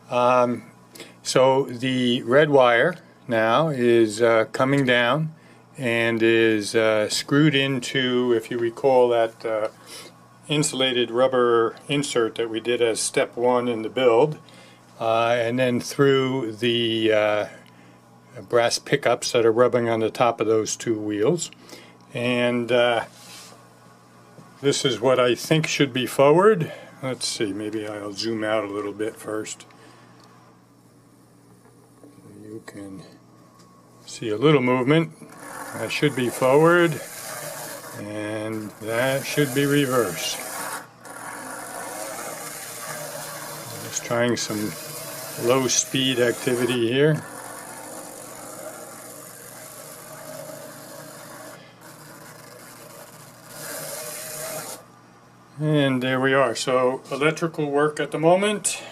So the red wire now is coming down and is screwed into, if you recall, that insulated rubber insert that we did as step one in the build, and then through the brass pickups that are rubbing on the top of those two wheels. And this is what I think should be forward. Let's see, maybe I'll zoom out a little bit first. You can see a little movement. That should be forward, and that should be reverse. Just trying some low speed activity here. And there we are. So electrical work at the moment.